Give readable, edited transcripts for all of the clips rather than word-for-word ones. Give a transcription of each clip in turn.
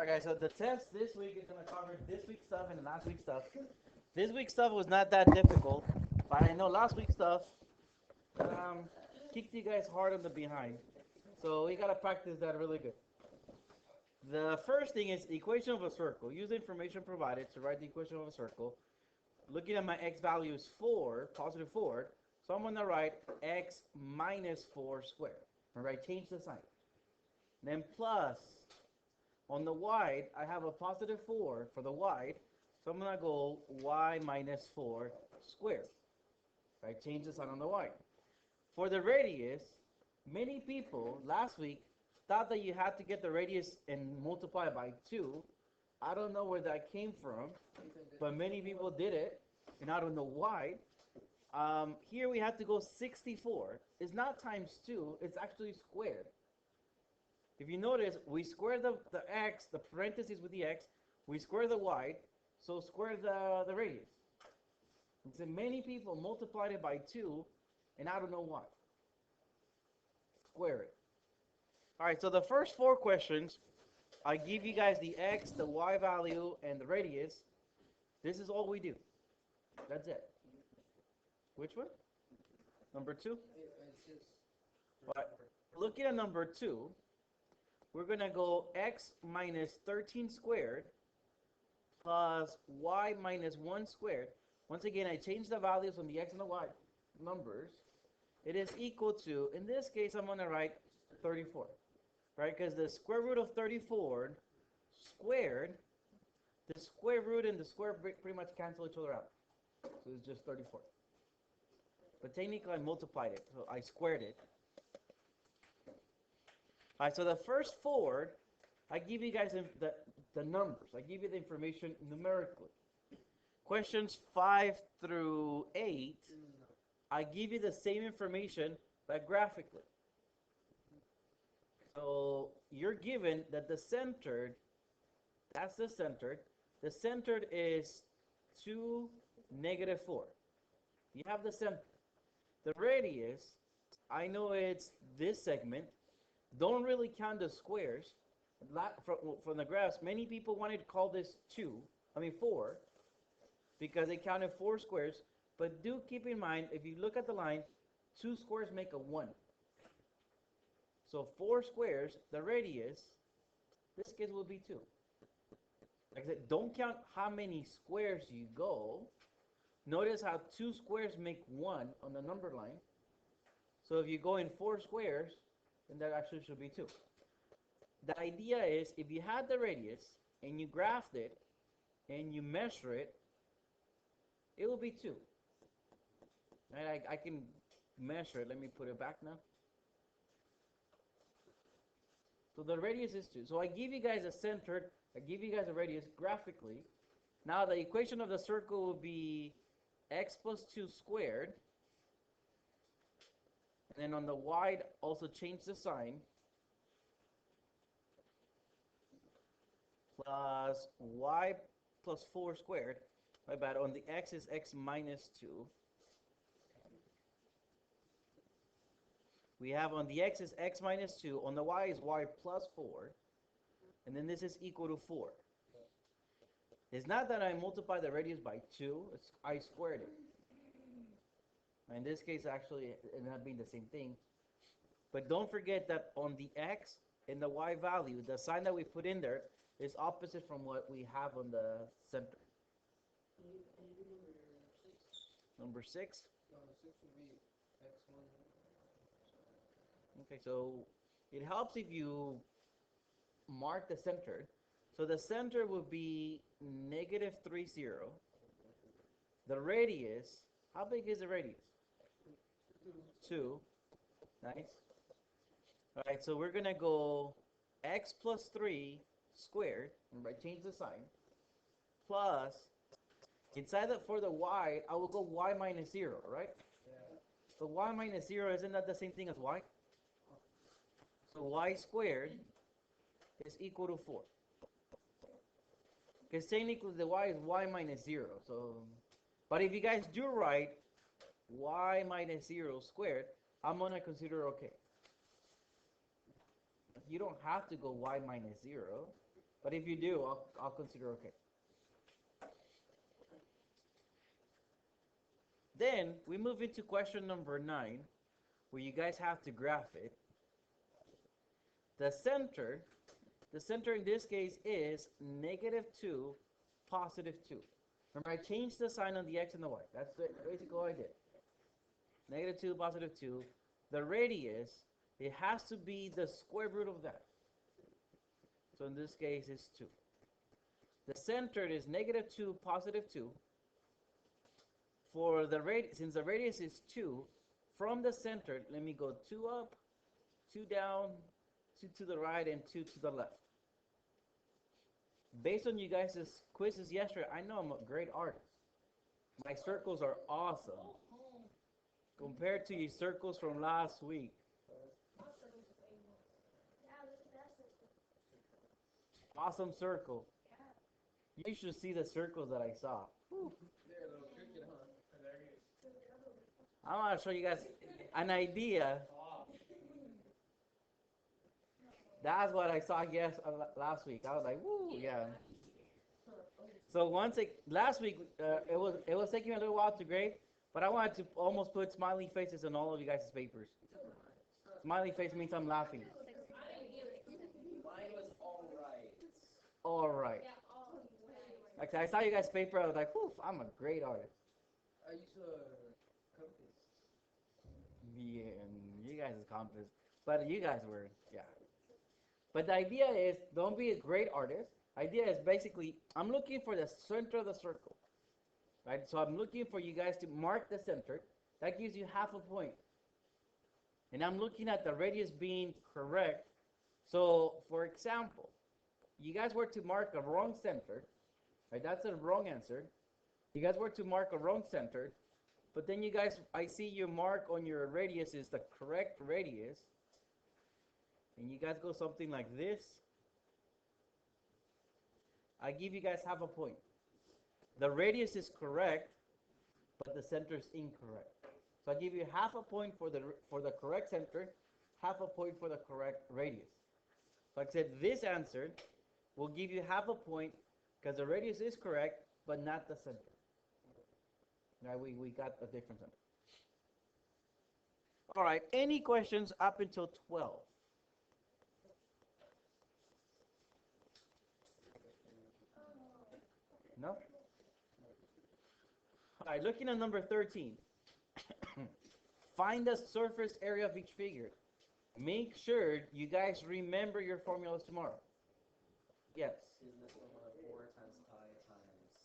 Alright guys, so the test this week is going to cover this week's stuff and last week's stuff. This week's stuff was not that difficult, but I know last week's stuff kicked you guys hard on the behind. So we got to practice that really good. The first thing is equation of a circle. Use the information provided to write the equation of a circle. Looking at my x value is 4, positive 4, so I'm going to write x minus 4 squared. Alright, change the sign. Then plus, on the wide, I have a positive 4 for the wide, so I'm going to go y minus 4 squared. Right, change the sign on the wide. For the radius, many people last week thought that you had to get the radius and multiply by 2. I don't know where that came from, but many people did it, and I don't know why. Here we have to go 64. It's not times 2, it's actually squared. If you notice, we square the x, the parentheses with the x, we square the y, so square the radius. And so many people multiplied it by 2, and I don't know why. Square it. Alright, so the first 4 questions, I give you guys the x, the y value, and the radius. This is all we do. That's it. Which one? Number 2? Right. Looking at number 2, we're going to go x minus 13 squared plus y minus 1 squared. Once again, I change the values on the x and the y numbers. It is equal to, in this case, I'm going to write 34. Right? Because the square root of 34 squared, the square root and the square pretty much cancel each other out. So it's just 34. But technically, I multiplied it, so I squared it. All right, so the first 4, I give you guys the numbers. I give you the information numerically. Questions 5 through 8, I give you the same information, but graphically. So you're given that the centered, that's the centered. The centered is 2, negative 4. You have the center. The radius, I know it's this segment. Don't really count the squares. From the graphs, many people wanted to call this 4, because they counted 4 squares. But do keep in mind, if you look at the line, 2 squares make a 1. So 4 squares, the radius, this case will be 2. Like I said, don't count how many squares you go. Notice how 2 squares make 1 on the number line. So if you go in 4 squares, then that actually should be 2. The idea is, if you had the radius and you graphed it and you measure it, it will be 2. Right? I can measure it. Let me put it back now. So the radius is 2. So I give you guys a centered, I give you guys a radius graphically. Now the equation of the circle will be x plus 2 squared. And then on the wide, also change the sign. Plus y plus 4 squared. My bad. On the x is x minus 2. We have on the x is x minus 2. On the y is y plus 4. And then this is equal to 4. It's not that I multiply the radius by 2. I squared it. In this case, actually, it ended up being the same thing. But don't forget that on the x and the y value, the sign that we put in there is opposite from what we have on the center. Number 6? No, 6 would be x1. Okay, so it helps if you mark the center. So the center would be negative 3, 0. The radius, how big is the radius? 2. Nice. All right, so we're going to go x plus 3 squared, and change the sign, plus, inside for the y, I will go y minus 0, right? Yeah. So y minus 0, isn't that the same thing as y? So y squared is equal to 4. Because technically the y is y minus 0. So, but if you guys do write y minus 0 squared, I'm going to consider okay. You don't have to go y minus 0, But if you do, I'll consider okay. Then we move into question number 9, where you guys have to graph it. The center in this case is -2, +2. Remember, I changed the sign on the x and the y. That's basically all I did. -2, +2. The radius, it has to be the square root of that. So in this case, it's 2. The center is -2, +2. For the radius, since the radius is 2, from the center, let me go 2 up, 2 down, 2 to the right, and 2 to the left. Based on you guys' quizzes yesterday, I know I'm a great artist. My circles are awesome compared to your circles from last week. Awesome circle. You should see the circles that I saw. Whew. They're a little tricky, huh? I want to show you guys an idea. That's what I saw last week. I was like, woo, yeah. So last week, it was taking me a little while to grade, but I wanted to almost put smiley faces on all of you guys' papers. Smiley face means I'm laughing. Mine was alright. All right. Like I saw you guys' paper, I was like, whew, I'm a great artist. I used to compass. Yeah, and you guys' compass, but you guys were, yeah. But the idea is, don't be a great artist. Idea is basically, I'm looking for the center of the circle, right? So I'm looking for you guys to mark the center. That gives you half a point. And I'm looking at the radius being correct. So, for example, you guys were to mark a wrong center, right? That's a wrong answer. You guys were to mark a wrong center, but then you guys, I see your mark on your radius is the correct radius. And you guys go something like this. I give you guys half a point. The radius is correct, but the center is incorrect. So I give you half a point for the correct center, half a point for the correct radius. Like I said, this answer will give you half a point because the radius is correct, but not the center. Right? We got a different center. All right. Any questions up until 12? No? All right, looking at number 13. Find the surface area of each figure. Make sure you guys remember your formulas tomorrow. Yes. Is this formula 4 times pi times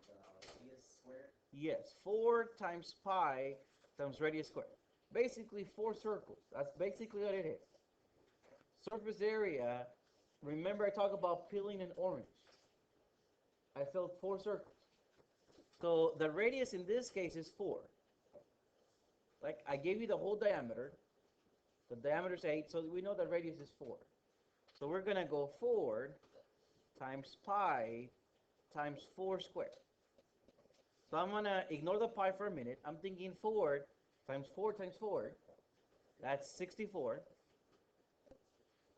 the radius squared? Yes, 4 times pi times radius squared. Basically 4 circles. That's basically what it is. Surface area, remember I talked about peeling an orange. I filled 4 circles. So the radius in this case is 4. Like I gave you the whole diameter. The diameter is 8, so we know the radius is 4. So we're going to go 4 times pi times 4 squared. So I'm going to ignore the pi for a minute. I'm thinking 4 times 4 times 4. That's 64.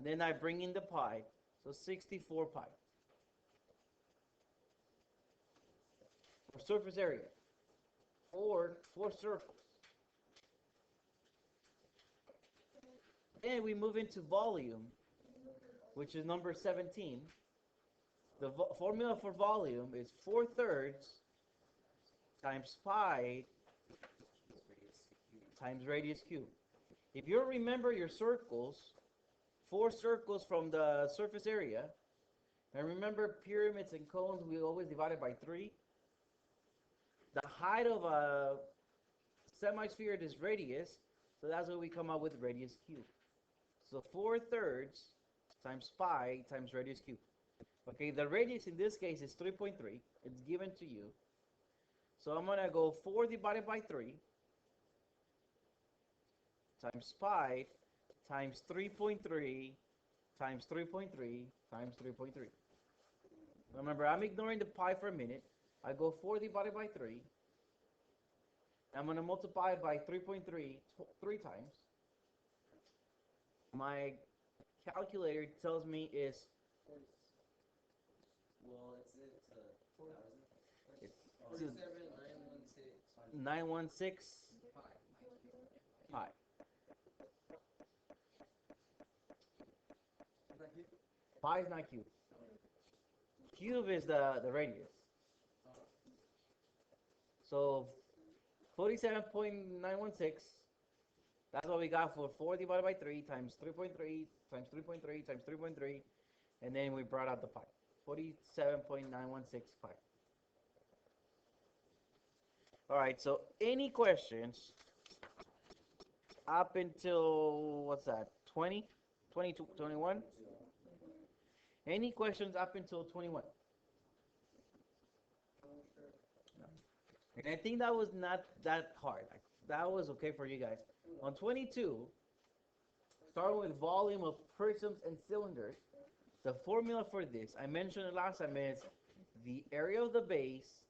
Then I bring in the pi. So 64 pi. For surface area. 4 circles. Then we move into volume, which is number 17. The formula for volume is 4/3 times pi times radius cubed. If you remember your circles, 4 circles from the surface area, and remember pyramids and cones, we always divide it by 3. The height of a semisphere is radius, so that's what we come up with radius cubed. So 4/3 times pi times radius cubed. Okay, the radius in this case is 3.3. It's given to you. So I'm going to go 4 divided by 3 times pi times 3.3 times 3.3 times 3.3. Remember, I'm ignoring the pi for a minute. I go 4 divided by 3. I'm going to multiply by 3.3 3 times. My calculator tells me is Well, it's it to 1,000. It's Oh, 47,916 916 pi. pi. Is that cute? Pi is not cube. Cube is the radius. So 47.916. That's what we got for 4 divided by 3 times 3.3 times 3.3 times 3.3. And then we brought out the pi. 47.916 pi. All right, so any questions up until, what's that, 20, 22, 21? Any questions up until 21? No. And I think that was not that hard. Like, that was okay for you guys. On 22, starting with volume of prisms and cylinders, the formula for this, I mentioned it last time, is the area of the base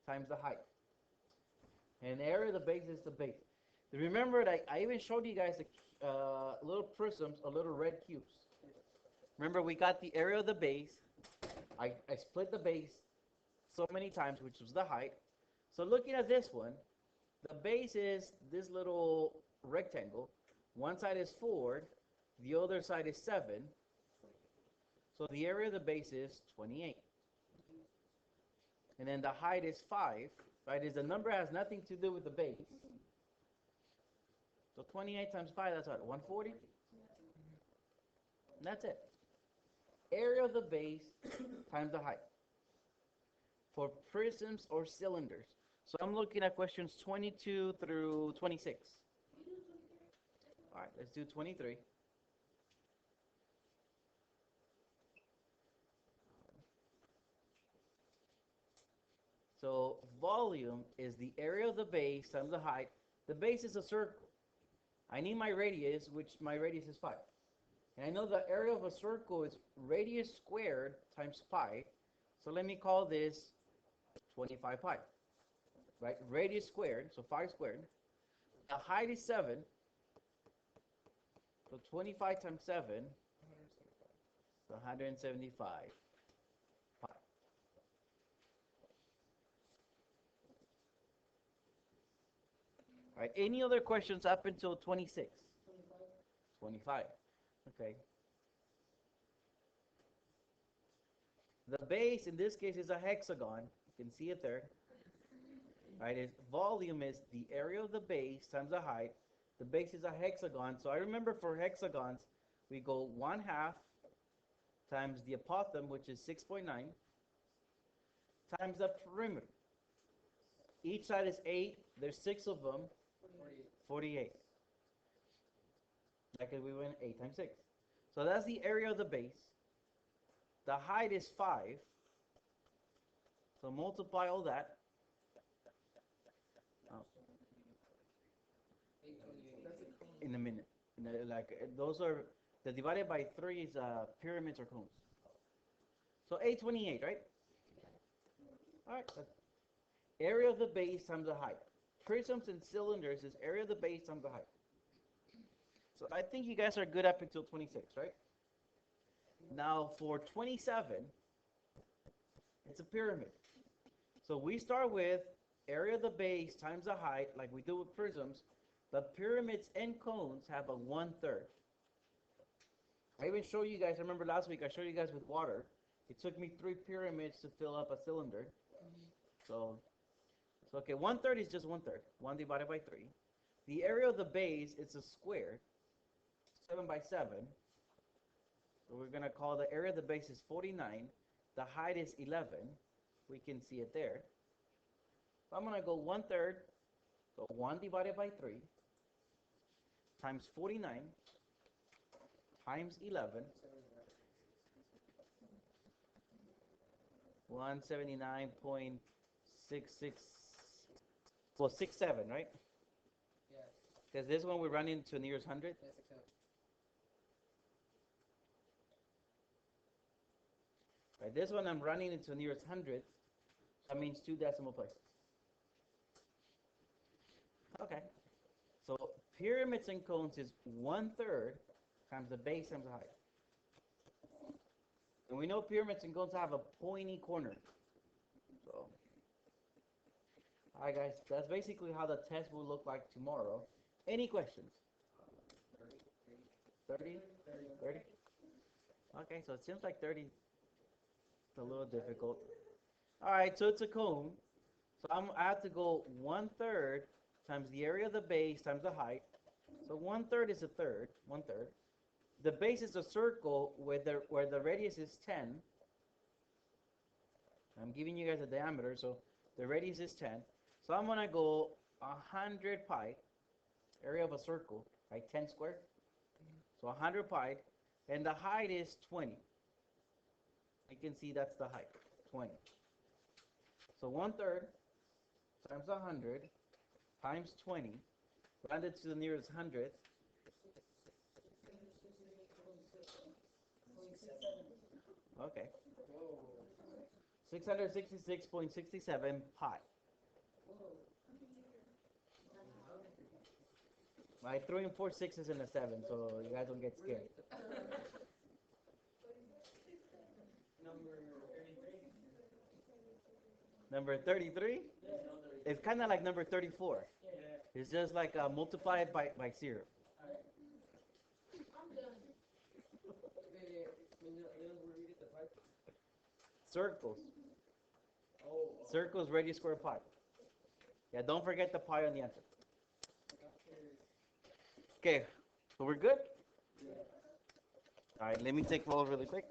times the height. And the area of the base is the base. Remember that I even showed you guys the little prisms, little red cubes. Remember, we got the area of the base. I split the base so many times, which was the height. So looking at this one, the base is this little rectangle. One side is 4, the other side is 7. So the area of the base is 28. And then the height is 5, right? Is the number has nothing to do with the base. So 28 times 5, that's what, 140? And that's it. Area of the base times the height for prisms or cylinders. So I'm looking at questions 22 through 26. All right, let's do 23. So volume is the area of the base times the height. The base is a circle. I need my radius, which my radius is 5. And I know the area of a circle is radius squared times pi. So let me call this 25 pi. Right? Radius squared, so 5 squared. The height is 7. So 25 times 7 is 175 pi. All right, any other questions up until 26? 25. Okay. The base in this case is a hexagon. You can see it there. Right? Its volume is the area of the base times the height. The base is a hexagon. So I remember for hexagons, we go 1/2 times the apothem, which is 6.9, times the perimeter. Each side is 8. There's 6 of them. 48. Like we went 8 times 6. So that's the area of the base. The height is 5. So multiply all that. Oh, in a minute. Those are, the divided by 3 is pyramids or cones. So 828, right? All right. Area of the base times the height. Prisms and cylinders is area of the base times the height. So I think you guys are good up until 26, right? Now for 27, it's a pyramid. So we start with area of the base times the height, like we do with prisms. The pyramids and cones have a 1/3. I even showed you guys, I remember last week, I showed you guys with water. It took me 3 pyramids to fill up a cylinder. So okay, 1/3 is just 1/3. 1 divided by 3. The area of the base, it's a square. 7 by 7. So we're going to call the area of the base is 49. The height is 11. We can see it there. So I'm going to go 1/3. So 1 divided by 3 times 49 times 11. 179.66. Well, 67, right? Yeah. Because this one we're running to nearest hundredth. That's acceptable. Right, this one I'm running into nearest hundredth. That means 2 decimal places. Okay. So pyramids and cones is 1/3 times the base times the height. And we know pyramids and cones have a pointy corner. So, alright guys, that's basically how the test will look like tomorrow. Any questions? 30? 30? Okay, so it seems like 30 is a little difficult. Alright, so it's a cone. So I have to go 1/3 times the area of the base times the height. So 1/3 is a third, 1/3. The base is a circle where the radius is 10. I'm giving you guys a diameter, so the radius is 10. So I'm gonna go 100 pi, area of a circle, right? 10 squared. So 100 pi, and the height is 20. You can see that's the height, 20. So 1/3 times 100 times 20, rounded to the nearest hundredth. Okay. 666.67 pi. I threw in 4 6s and a 7, so you guys don't get scared. Number 33? It's kind of like number 34. It's just like multiplied by 0. Circles. Circles, radius, square, pi. Yeah, don't forget the pi on the answer. Okay, so we're good? All right, let me take roll really quick.